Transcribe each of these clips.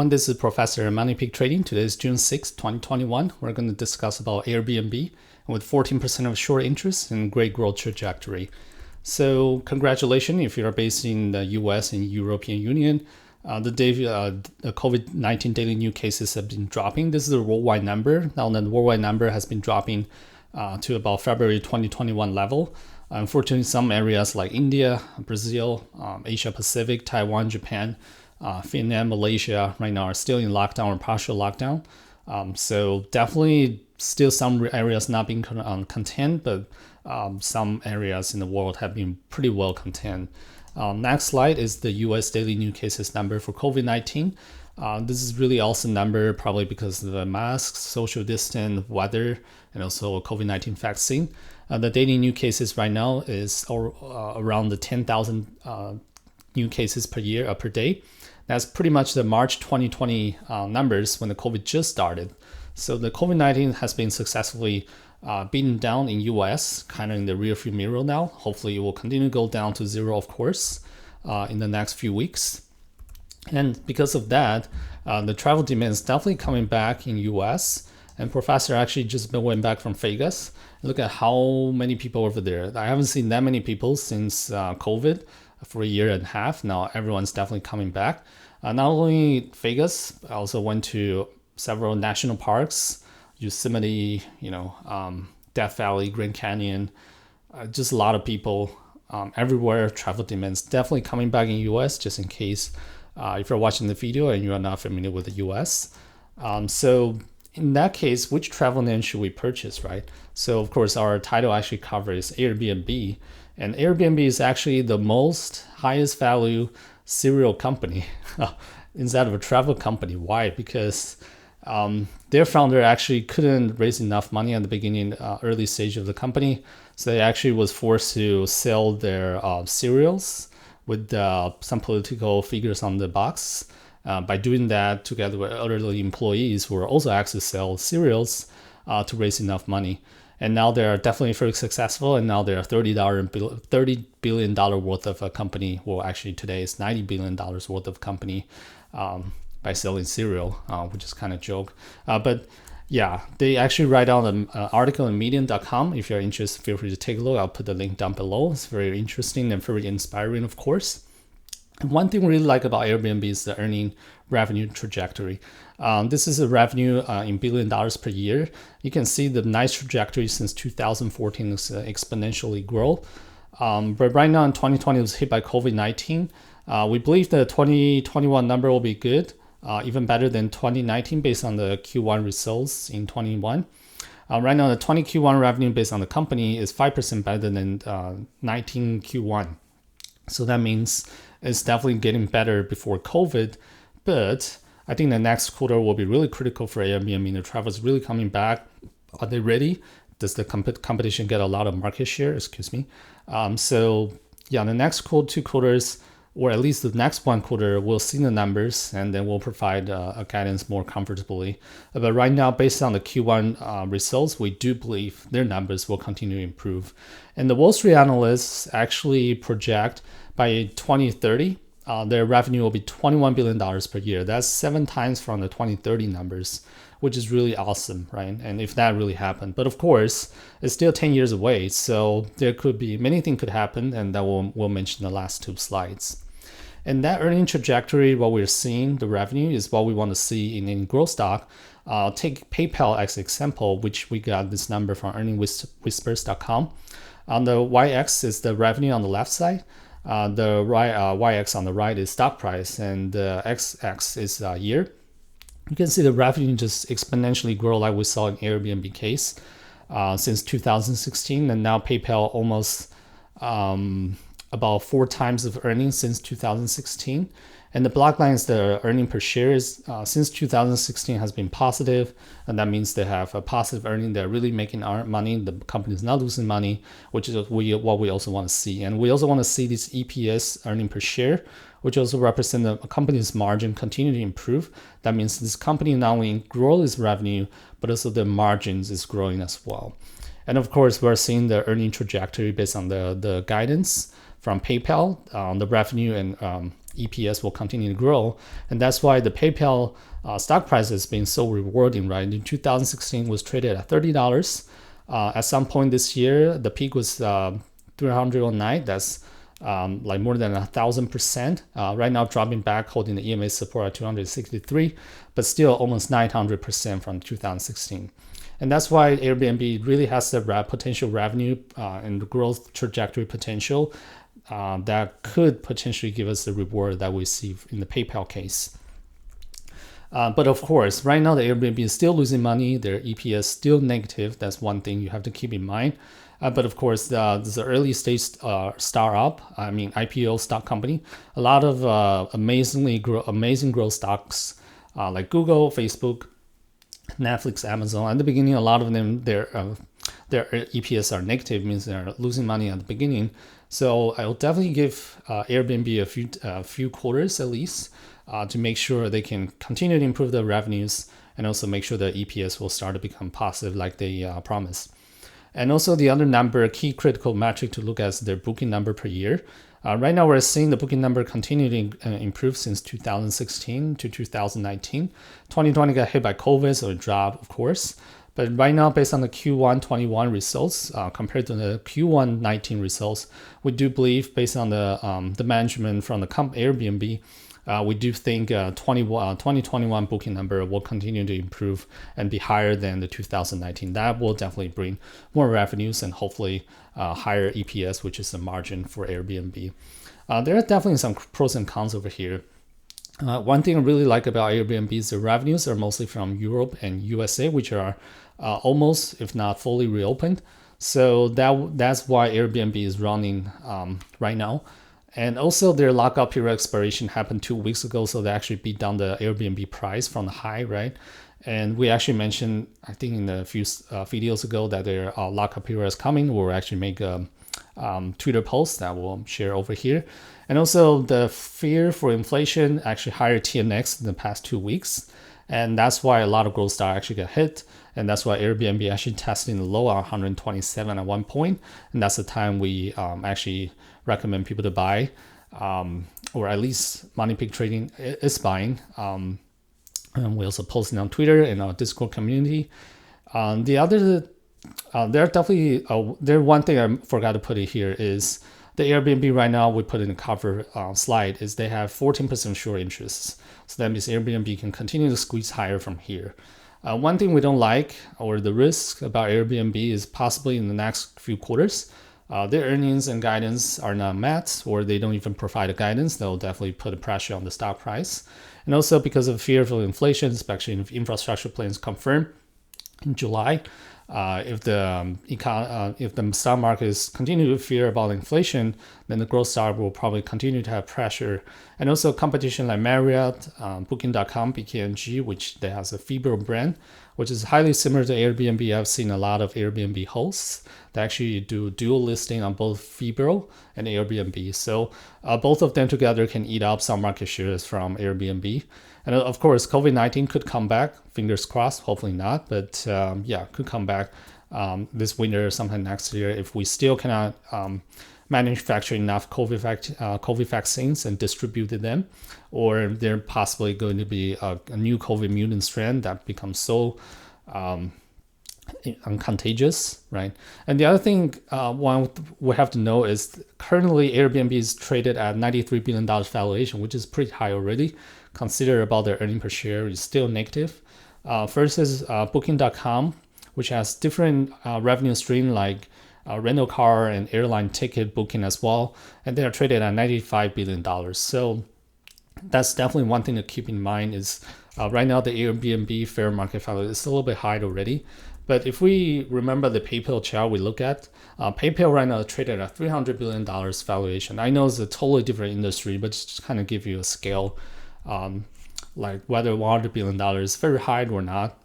This is Professor MoneyPigTrading. Today is June 6, 2021. We're going to discuss about Airbnb with 14% of short interest and great growth trajectory. So congratulations if you're based in the US and European Union. The COVID-19 daily new cases have been dropping. This is a worldwide number. Now the worldwide number has been dropping to about February 2021 level. Unfortunately, some areas like India, Brazil, Asia Pacific, Taiwan, Japan, Vietnam, Malaysia right now are still in lockdown or partial lockdown. So definitely still some areas not being contained, but some areas in the world have been pretty well contained. Next slide is the US daily new cases number for COVID-19. This is really awesome number, probably because of the masks, social distance, weather, and also COVID-19 vaccine. The daily new cases right now is around the 10,000 new cases per day. That's pretty much the March 2020 numbers when the COVID just started. So the COVID-19 has been successfully beaten down in US, kind of in the rearview mirror now. Hopefully it will continue to go down to zero, of course, in the next few weeks. And because of that, the travel demand is definitely coming back in US. And Professor actually just went back from Vegas. Look at how many people over there. I haven't seen that many people since COVID for a year and a half. Now everyone's definitely coming back. Not only Vegas, I also went to several national parks, Yosemite, Death Valley, Grand Canyon. Just a lot of people everywhere. Travel demand's definitely coming back in US, just in case if you're watching the video and you are not familiar with the US. So in that case, which travel name should we purchase, right? So of course, our title actually covers Airbnb. And Airbnb is actually the most highest value serial company instead of a travel company. Why? Because their founder actually couldn't raise enough money at the beginning, early stage of the company. So they actually was forced to sell their cereals with some political figures on the box. By doing that, together with other employees who were also actually sell cereals to raise enough money. And now they're definitely very successful. And now they're $30 billion worth of a company. Well, actually today is $90 billion worth of company by selling cereal, which is kind of a joke. But yeah, they actually write down an article on medium.com. If you're interested, feel free to take a look. I'll put the link down below. It's very interesting and very inspiring, of course. And one thing we really like about Airbnb is the earning revenue trajectory. This is a revenue in $1 billion per year. You can see the nice trajectory since 2014 is exponentially grow. But right now in 2020, it was hit by COVID-19. We believe the 2021 number will be good, even better than 2019 based on the Q1 results in 21. Right now, the 20 Q1 revenue based on the company is 5% better than 19 Q1. So that means it's definitely getting better before COVID. But I think the next quarter will be really critical for Airbnb. The travel is really coming back. Are they ready? Does the competition get a lot of market share? So yeah, the next two quarters, or at least the next one quarter, we'll see the numbers and then we'll provide a guidance more comfortably. But right now, based on the Q1 results, we do believe their numbers will continue to improve. And the Wall Street analysts actually project by 2030, their revenue will be $21 billion per year. That's 7 times from the 2030 numbers, which is really awesome, right? And if that really happened, but of course, it's still 10 years away. So there could be many things could happen, and that we'll mention in the last 2 slides. And that earning trajectory, what we're seeing, the revenue is what we want to see in any growth stock. Take PayPal as an example, which we got this number from earningwhispers.com. On the y-axis is the revenue on the left side. The y-axis on the right is stock price, and the x-axis is year. You can see the revenue just exponentially grow like we saw in Airbnb case since 2016, and now PayPal almost about 4 times of earnings since 2016. And the black line is the earning per share is since 2016 has been positive, and that means they have a positive earning. They're really making our money. The company is not losing money, which is what we also want to see. And we also want to see this EPS, earning per share, which also represent the company's margin continue to improve. That means this company not only grow its revenue, but also the margins is growing as well. And of course, we're seeing the earning trajectory based on the guidance from PayPal on the revenue and EPS will continue to grow. And that's why the PayPal stock price has been so rewarding, right? In 2016, it was traded at $30. At some point this year, the peak was 309. That's like more than 1,000%. Right now, dropping back, holding the EMA support at 263, but still almost 900% from 2016. And that's why Airbnb really has the potential revenue and the growth trajectory potential that could potentially give us the reward that we see in the PayPal case. But of course, right now the Airbnb is still losing money. Their EPS still negative. That's one thing you have to keep in mind. But of course, the early stage startup, IPO stock company, a lot of amazing growth stocks like Google, Facebook, Netflix, Amazon. At the beginning, a lot of them, their EPS are negative, means they're losing money at the beginning. So I will definitely give Airbnb a few quarters at least to make sure they can continue to improve their revenues and also make sure the EPS will start to become positive like they promised. And also the other key critical metric to look at is their booking number per year. Right now, we're seeing the booking number continue to improve since 2016 to 2019. 2020 got hit by COVID, so it dropped, of course. But right now, based on the Q1 21 results compared to the Q1 19 results, we do believe, based on the management from the Airbnb, we do think 2021 booking number will continue to improve and be higher than the 2019. That will definitely bring more revenues and hopefully higher EPS, which is the margin for Airbnb. There are definitely some pros and cons over here. One thing I really like about Airbnb is the revenues are mostly from Europe and USA, which are almost, if not fully reopened. So that's why Airbnb is running right now. And also their lockup period expiration happened 2 weeks ago, so they actually beat down the Airbnb price from the high, right? And we actually mentioned, I think in a few videos ago, that their lockup period is coming. We'll actually make a Twitter post that we'll share over here. And also the fear for inflation actually higher TNX in the past 2 weeks. And that's why a lot of growth stocks actually got hit. And that's why Airbnb actually tested the low at 127 at one point. And that's the time we actually recommend people to buy, or at least MoneyPigTrading is buying. And we also posting on Twitter and our Discord community. There one thing I forgot to put in here is the Airbnb right now, we put in the cover slide, is they have 14% short interests. So that means Airbnb can continue to squeeze higher from here. One thing we don't like, or the risk about Airbnb, is possibly in the next few quarters, their earnings and guidance are not met, or they don't even provide a guidance. That will definitely put a pressure on the stock price. And also because of fear of inflation, especially if infrastructure plans confirmed in July, if the stock markets continue to fear about inflation, then the growth stock will probably continue to have pressure. And also competition like Marriott, Booking.com, BKNG, which they has a Fibro brand, which is highly similar to Airbnb. I've seen a lot of Airbnb hosts that actually do dual listing on both Fibro and Airbnb. So both of them together can eat up some market shares from Airbnb. And of course, COVID-19 could come back. Fingers crossed, hopefully not. But could come back this winter or sometime next year if we still cannot manufacture enough COVID vaccines and distribute them. Or there possibly going to be a new COVID mutant strand that becomes so contagious, right? And the other thing one we have to know is currently Airbnb is traded at $93 billion valuation, which is pretty high already. Consider about their earning per share is still negative. First is Booking.com, which has different revenue stream like rental car and airline ticket booking as well, and they are traded at $95 billion. So that's definitely one thing to keep in mind is right now the Airbnb fair market value is a little bit high already. But if we remember the PayPal chart we look at, PayPal right now is traded at $300 billion valuation. I know it's a totally different industry, but just kind of give you a scale, like whether $100 billion is very high or not.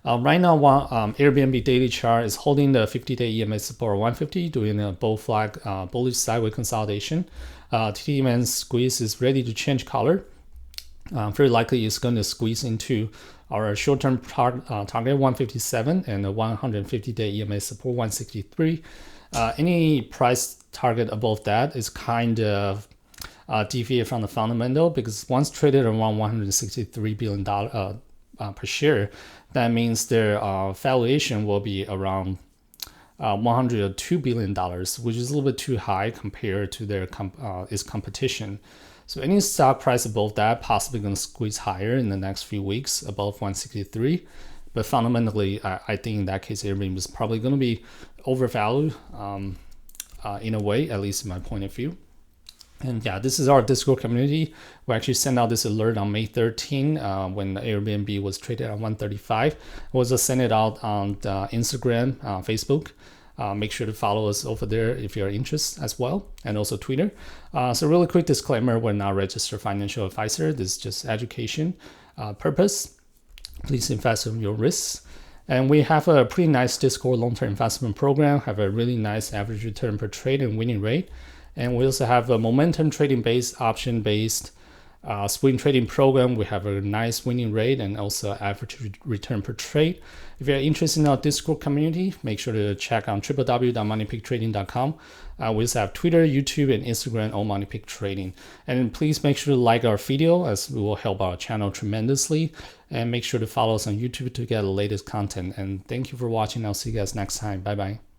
Right now, Airbnb daily chart is holding the 50-day EMA support 150, doing a bull flag, bullish sideways consolidation. TD squeeze is ready to change color. Very likely it's going to squeeze into our short-term target 157 and the 150-day EMA support 163. Any price target above that is kind of deviate from the fundamental, because once traded around $163 billion per share, that means their valuation will be around $102 billion, which is a little bit too high compared to their its competition. So any stock price above that possibly going to squeeze higher in the next few weeks above 163. But fundamentally, I think in that case, Airbnb is probably going to be overvalued in a way, at least in my point of view. And yeah, this is our Discord community. We actually sent out this alert on May 13 when Airbnb was traded at 135. We'll just send it out on Instagram, Facebook. Make sure to follow us over there if you're interested as well, and also Twitter. So really quick disclaimer, we're not registered financial advisor. This is just education purpose. Please invest in your risks. And we have a pretty nice Discord long-term investment program, have a really nice average return per trade and winning rate. And we also have a momentum trading based, option based swing trading program. We have a nice winning rate and also average return per trade. If you're interested in our Discord community, make sure to check out www.moneypigtrading.com. We also have Twitter, YouTube, and Instagram, all MoneyPigTrading. And please make sure to like our video, as it will help our channel tremendously. And make sure to follow us on YouTube to get the latest content. And thank you for watching. I'll see you guys next time. Bye-bye.